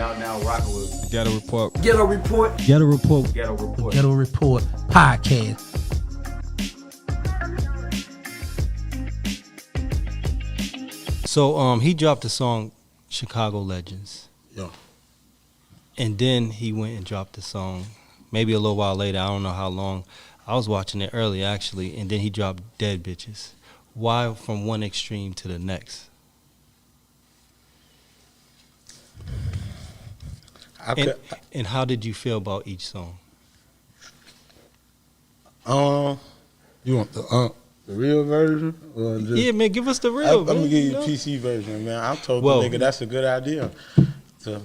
y'all now rocking with Ghetto Report. Ghetto Report. Ghetto Report. Ghetto Report. Ghetto Report podcast. So he dropped the song Chicago Legends. Yeah. And then he went and dropped the song maybe a little while later. I don't know how long. I was watching it earlier actually, and then he dropped Dead Bitches. Why from one extreme to the next? And how did you feel about each song? You want the real version? Or just, Yeah, man, give us the real. I'm gonna give you the PC version, man. I told the nigga that's a good idea to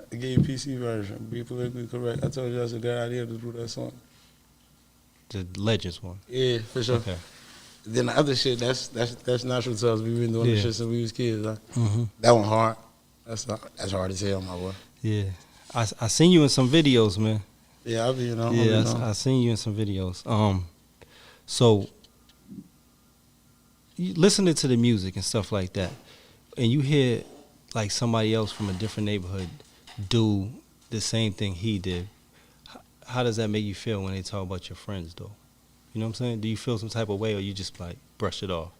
give you PC version. Be politically correct. I told you that's a good idea to do that song. The Legends one. Yeah, for sure. Okay. Then the other shit, that's natural to us. We've been doing this shit since we was kids. Mm-hmm. That one hard. That's hard as hell, my boy. Yeah, I seen you in some videos, man. Yeah, I seen you in some videos. So you listening to the music and stuff like that, and you hear like somebody else from a different neighborhood do the same thing he did. How does that make you feel when they talk about your friends, though? You know what I'm saying? Do you feel some type of way, or you just like brush it off?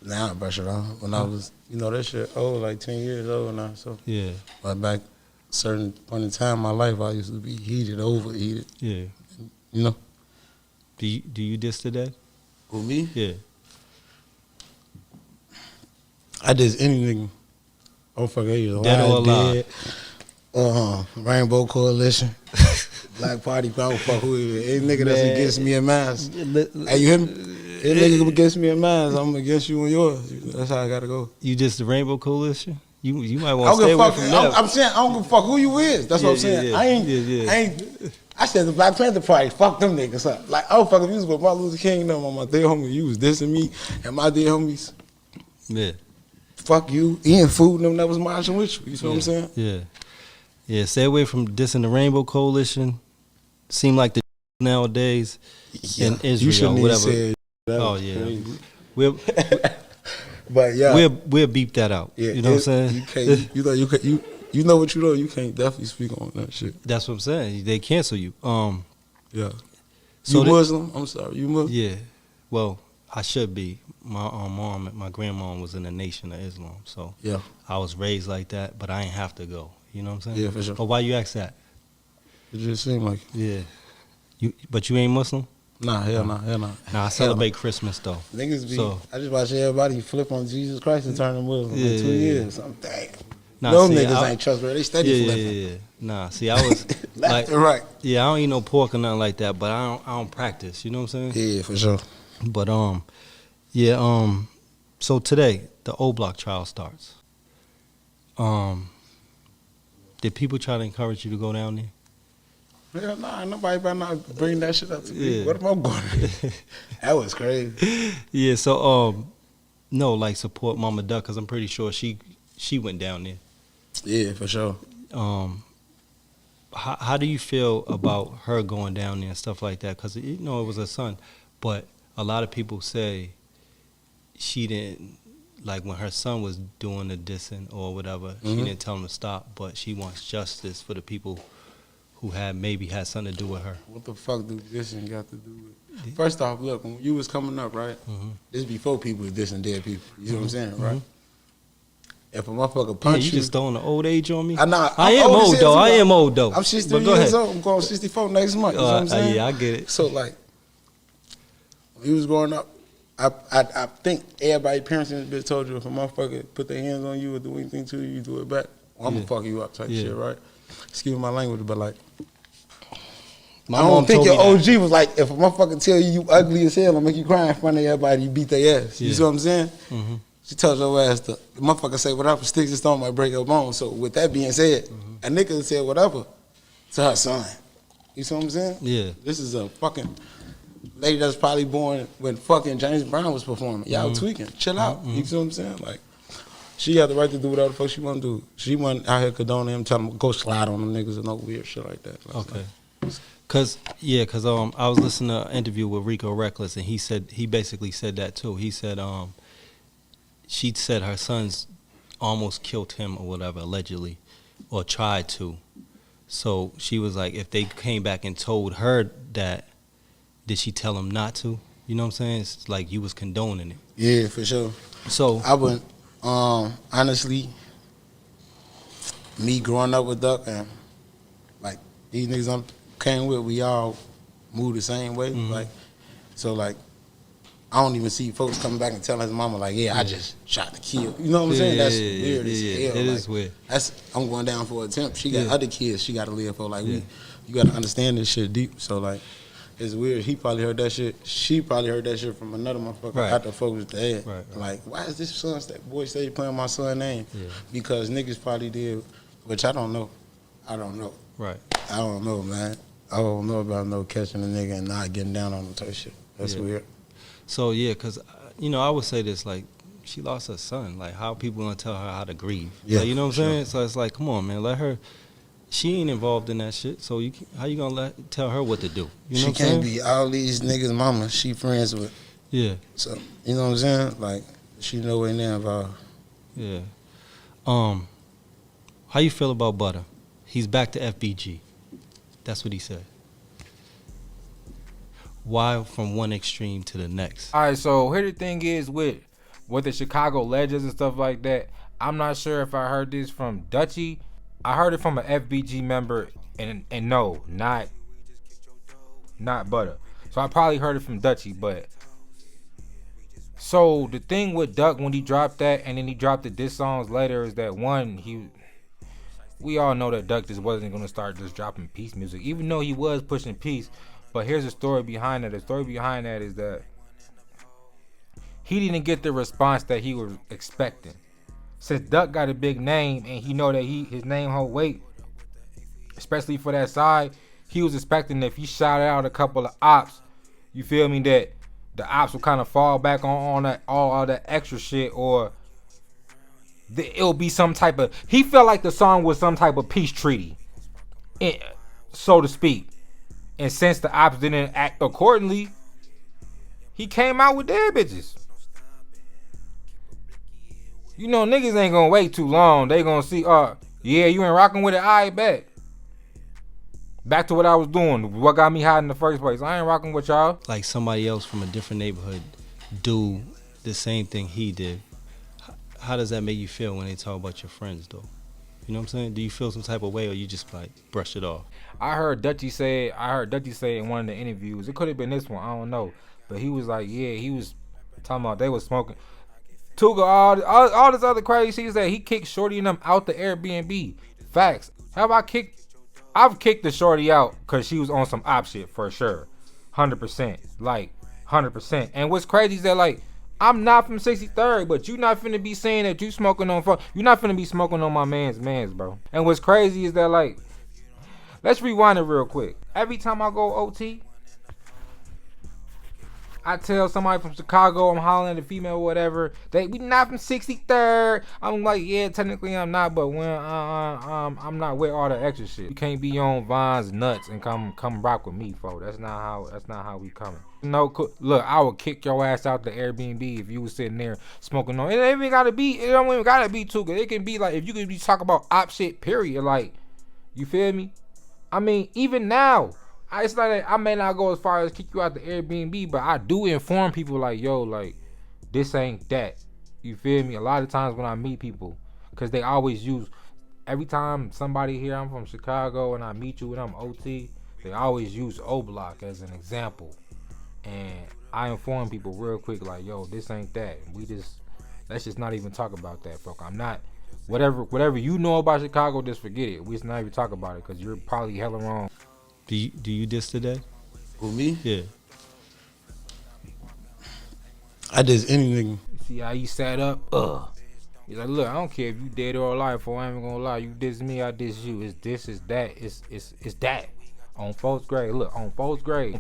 Now I brush it off. When I was, that shit old, like 10 years old now. So yeah, but back certain point in time in my life, I used to be overheated. Yeah, you know. Do you diss the dead? With me? Yeah. I diss any nigga. Oh fuck, you dead or alive? Rainbow Coalition. Black Party, I don't fuck who it is. Any nigga that's against me and mine. Hey, you hear me? Any nigga against me and mine, I'm against you and yours. That's how I gotta go. You just the Rainbow Coalition? You might want to stay away from that. I'm saying I don't give a fuck who you is. That's what I'm saying. I said the Black Panther Party. Fuck them niggas up. Like, I don't fuck if you was with Martin Luther King and them on my dead homie. You was dissing me and my dead homies. Yeah. Fuck you. Ian Food and them that was marching with you. You see what I'm saying? Yeah. Yeah, stay away from dissing the Rainbow Coalition. Seem like the nowadays in Israel, you shouldn't whatever. Said that. Oh yeah, but yeah, we'll beep that out. Yeah, you know what I'm saying? You can't. You know what you know. You can't definitely speak on that shit. That's what I'm saying. They cancel you. Yeah. So you Muslim? I'm sorry. You Muslim? Yeah. Well, I should be. My mom, my grandmom was in the Nation of Islam, so yeah, I was raised like that. But I ain't have to go. You know what I'm saying? Yeah, for sure. But why you ask that? It just seemed like But you ain't Muslim? Nah, hell nah. Nah, I celebrate Christmas though. Niggas be. So, I just watch everybody flip on Jesus Christ and turn to Muslim in 2 years. I'm thinking. Nah, no niggas ain't trustworthy. They steady flipping. Yeah. Nah, see, I was left and right. Yeah, I don't eat no pork or nothing like that, but I don't practice. You know what I'm saying? Yeah, for sure. But so today the O Block trial starts. Did people try to encourage you to go down there? Hell nah, nobody better not bring that shit up to me. What am I going to? That was crazy. Yeah, so no, like support Mama Duck, because I'm pretty sure she went down there. Yeah, for sure. How do you feel about her going down there and stuff like that? Because it was her son, but a lot of people say she didn't, like when her son was doing the dissing or whatever, she didn't tell him to stop, but she wants justice for the people who maybe had something to do with her. What the fuck do dissing got to do with it? First off, look, when you was coming up, right? This before people was dissing dead people. You know what I'm saying, right? If a motherfucker punch you just throwing the old age on me? I am old though. I am old though. I'm 63 years old. I'm going 64 next month. You know what I'm saying? Yeah, I get it. So like, when you was growing up, I think everybody parents in this bitch told you if a motherfucker put their hands on you or do anything to you, you do it back. I'm gonna fuck you up type shit, right? Excuse my language, but like, I don't think your OG was like, if a motherfucker tell you ugly as hell and make you cry in front of everybody, you beat their ass. You see what I'm saying? She tells your ass the motherfucker say whatever, sticks and stone might break your bones. So with that being said, a nigga said whatever to her son. You see what I'm saying? Yeah. This is a fucking lady that's probably born when fucking James Brown was performing. Y'all tweaking. Chill out. You see what I'm saying? Like, she had the right to do whatever the fuck she want to do. She wasn't out here condoning him, telling him go slide on them niggas and no weird shit like that. Okay. Cause I was listening to an interview with Rico Reckless, and he basically said that too. He said she said her sons almost killed him or whatever, allegedly, or tried to. So she was like, if they came back and told her that, did she tell them not to? You know what I'm saying? It's like you was condoning it. Yeah, for sure. So I would, honestly, me growing up with Duck and like these niggas I'm came with, we all move the same way. Like, so like, I don't even see folks coming back and telling his mama like, yeah, I just shot the kid. You know what I'm saying? That's weird as hell. It is weird. I'm going down for an attempt. She got other kids she got to live for. Like, you got to understand this shit deep. So like, it's weird. He probably heard that shit. She probably heard that shit from another motherfucker after folks was dead. Right. Like, why is this son, that boy say you playing my son's name? Yeah. Because niggas probably did, which I don't know. Right. I don't know, man. I don't know about no catching a nigga and not getting down on the type shit. That's weird. So yeah, cause I would say this, like, she lost her son. Like, how people gonna tell her how to grieve? Yeah, like, you know what I'm saying? So it's like, come on, man, let her. She ain't involved in that shit. So how you gonna tell her what to do? You know she can't be all these niggas' mama. She friends with. Yeah. So you know what I'm saying? Like, she nowhere near involved. Yeah. How you feel about Butter? He's back to FBG. That's what he said. Why from one extreme to the next? All right, so here the thing is with the Chicago legends and stuff like that. I'm not sure if I heard this from Dutchie. I heard it from an FBG member, and no, not Butter. So I probably heard it from Dutchie, but so the thing with Duck when he dropped that, and then he dropped the diss songs later, is that one, we all know that Duck just wasn't gonna start just dropping peace music, even though he was pushing peace. But here's the story behind that. The story behind that is that he didn't get the response that he was expecting. Since Duck got a big name and he know that his name hold weight, especially for that side, he was expecting that if he shouted out a couple of ops, you feel me, that the ops will kind of fall back on that all that extra shit, or it'll be some type of. He felt like the song was some type of peace treaty, so to speak. And since the ops didn't act accordingly, he came out with their bitches. You know, niggas ain't gonna wait too long. They gonna see, yeah, you ain't rocking with it, I bet. Back to what I was doing. What got me hot in the first place? I ain't rocking with y'all. Like somebody else from a different neighborhood do the same thing he did. How does that make you feel when they talk about your friends, though? You know what I'm saying? Do you feel some type of way, or you just like brush it off? I heard Dutchie say in one of the interviews, it could have been this one, I don't know, but he was like, yeah, he was talking about they was smoking. Tuga, all this other crazy shit that he kicked Shorty and them out the Airbnb. Facts. I've kicked the Shorty out because she was on some op shit for sure. 100%. Like, 100%. And what's crazy is that, like, I'm not from 63rd, but you not finna be saying that you smoking on you not finna be smoking on my man's, bro. And what's crazy is that, like, let's rewind it real quick. Every time I go OT, I tell somebody from Chicago I'm hollering at a female or whatever, we not from 63rd. I'm like, yeah, technically I'm not, but when I'm not with all the extra shit. You can't be on Vines nuts and come rock with me, folks. That's not how we coming. No, look, I would kick your ass out the Airbnb if you was sitting there smoking on. It don't even gotta be too good. It can be like if you could be talking about op shit, period. Like, you feel me? I mean, even now, it's like I may not go as far as kick you out the Airbnb, but I do inform people like, yo, like, this ain't that. You feel me? A lot of times when I meet people, because they always use, every time somebody here, I'm from Chicago, and I meet you and I'm OT, they always use O Block as an example. And I inform people real quick like, yo, this ain't that. Let's just not even talk about that, fuck. I'm not, whatever you know about Chicago, just forget it. We just not even talk about it because you're probably hella wrong. Do you diss today? Who, me? Yeah. I diss any nigga. See how you sat up? He's like, look, I don't care if you dead or alive, for I ain't gonna lie. You diss me, I diss you. It's this, it's that, it's that. On fourth grade, look, on fourth grade,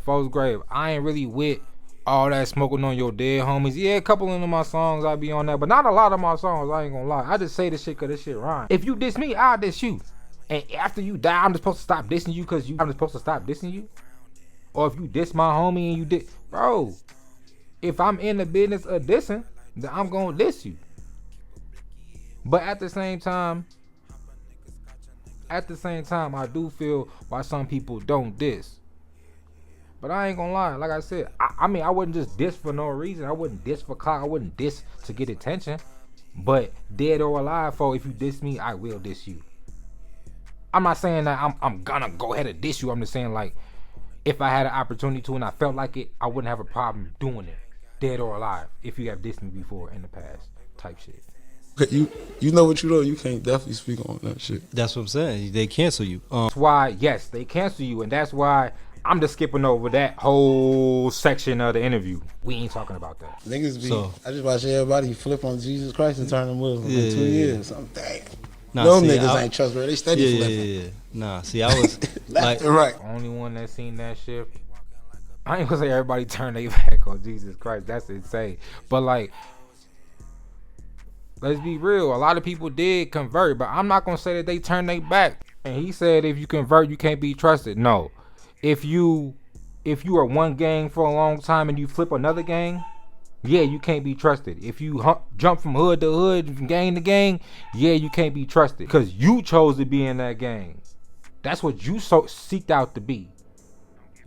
I ain't really with all that smoking on your dead homies. Yeah, a couple of my songs I be on that, but not a lot of my songs, I ain't gonna lie. I just say this shit cause this shit rhyme. If you diss me, I'll diss you. And after you die, I'm just supposed to stop dissing you cause I'm just supposed to stop dissing you? Or if you diss my homie and you diss, bro, if I'm in the business of dissing, then I'm gonna diss you. But at the same time, at the same time, I do feel why some people don't diss. But I ain't gonna lie, like I said, I mean, I wouldn't just diss for no reason. I wouldn't diss for clout. I wouldn't diss to get attention. But dead or alive, for if you diss me, I will diss you. I'm not saying that I'm gonna go ahead and diss you. I'm just saying, like, if I had an opportunity to and I felt like it, I wouldn't have a problem doing it, dead or alive. If you have dissed me before in the past, type shit. You know what you know. You can't definitely speak on that shit. That's what I'm saying. They cancel you. That's why, yes, they cancel you, and that's why I'm just skipping over that whole section of the interview. We ain't talking about that. Niggas be. I just watch everybody flip on Jesus Christ and turn them Muslim in 2 years. I'm dang. Nah, no niggas ain't trustworthy. They steady flipping. Yeah. Nah, see, I was left and right. The only one that seen that shit. I ain't gonna say everybody turn their back on Jesus Christ. That's insane. But like, let's be real. A lot of people did convert, but I'm not gonna say that they turned their back. And he said, if you convert, you can't be trusted. No. If you are one gang for a long time and you flip another gang, yeah, you can't be trusted. If you jump from hood to hood, from gang to gang, yeah, you can't be trusted because you chose to be in that gang. That's what you seeked out to be.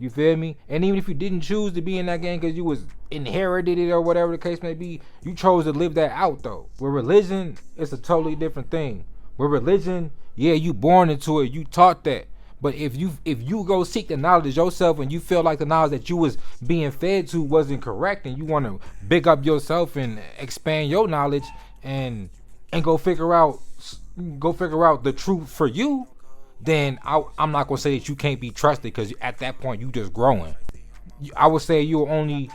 You feel me? And even if you didn't choose to be in that gang because you was inherited it or whatever the case may be, you chose to live that out though. With religion, it's a totally different thing. With religion, yeah, you born into it, you taught that. But if you go seek the knowledge yourself and you feel like the knowledge that you was being fed to wasn't correct and you want to big up yourself and expand your knowledge and go figure out the truth for you, then I'm not gonna say that you can't be trusted because at that point you just growing. I would say you'll only,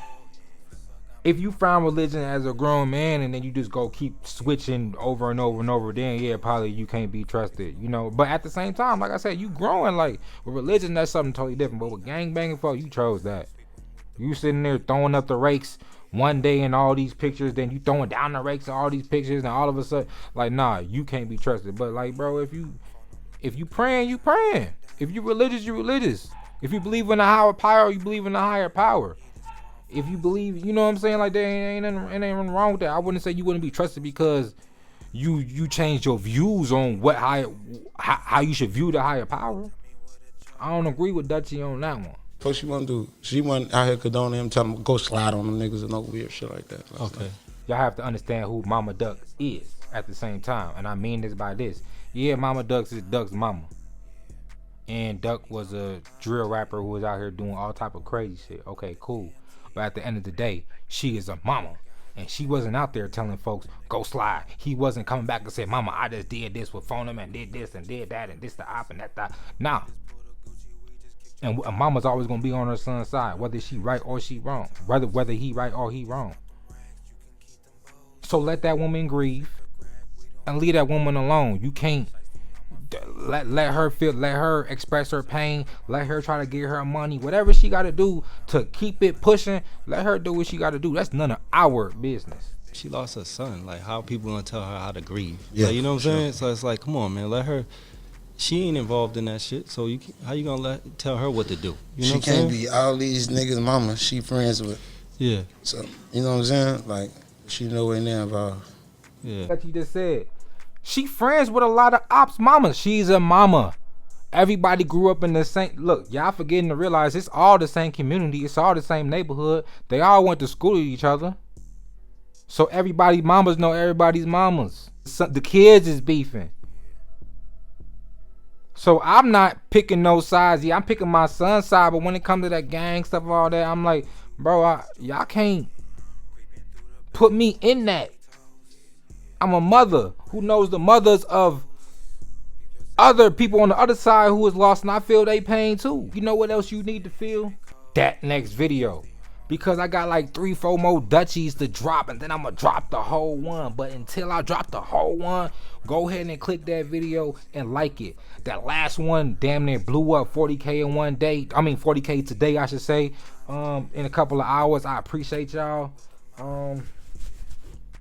if you find religion as a grown man and then you just go keep switching over and over and over, then yeah, probably you can't be trusted, you know. But at the same time, like I said, you growing. Like with religion, that's something totally different. But with gangbanging, folk, you chose that. You sitting there throwing up the rakes one day in all these pictures, then you throwing down the rakes in all these pictures, and all of a sudden, like, nah, you can't be trusted. But like, bro, if you praying, you praying. If you religious, you religious. If you believe in a higher power, you believe in a higher power. If you believe, you know what I'm saying, like there ain't nothing wrong with that. I wouldn't say you wouldn't be trusted because you changed your views on how you should view the higher power. I don't agree with Dutchie on that one. What she want to do? She went out here condoning him, telling him go slide on them niggas and no weird shit like that. Okay. Y'all have to understand who Mama Duck is at the same time, and I mean this by this. Yeah, Mama Duck is Duck's mama, and Duck was a drill rapper who was out here doing all type of crazy shit. Okay, cool. But at the end of the day, she is a mama. And she wasn't out there telling folks, go slide. He wasn't coming back and saying, mama, I just did this with phone him and did this and did that and this the op and that. Nah. And a mama's always going to be on her son's side, whether she right or she wrong. Whether he right or he wrong. So let that woman grieve and leave that woman alone. You can't let her feel, let her express her pain, let her try to get her money, whatever she got to do to keep it pushing, let her do what she got to do. That's none of our business. She lost her son. Like, how people gonna tell her how to grieve? Yeah, like, you know what I'm saying? sure. So it's like, come on, man, let her. She ain't involved in that shit. So how you gonna tell her what to do? You know She what I'm can't saying? be all these niggas' mama. She friends with. Yeah. So you know what I'm saying? Like she nowhere near involved. Yeah. Like you just said, she friends with a lot of ops mamas. She's a mama. Everybody grew up in the same. Look, y'all forgetting to realize it's all the same community. It's all the same neighborhood. They all went to school with each other. So everybody's mamas know everybody's mamas. So the kids is beefing. So I'm not picking no sides. Yeah, I'm picking my son's side. But when it comes to that gang stuff and all that, I'm like, bro, y'all can't put me in that. I'm a mother who knows the mothers of other people on the other side who is lost, and I feel they pain too. You know what else you need to feel? That next video. Because I got like 3-4 more Dutchies to drop, and then I'm going to drop the whole one. But until I drop the whole one, go ahead and click that video and like it. That last one damn near blew up 40K in one day. I mean 40K today, I should say. In a couple of hours. I appreciate y'all.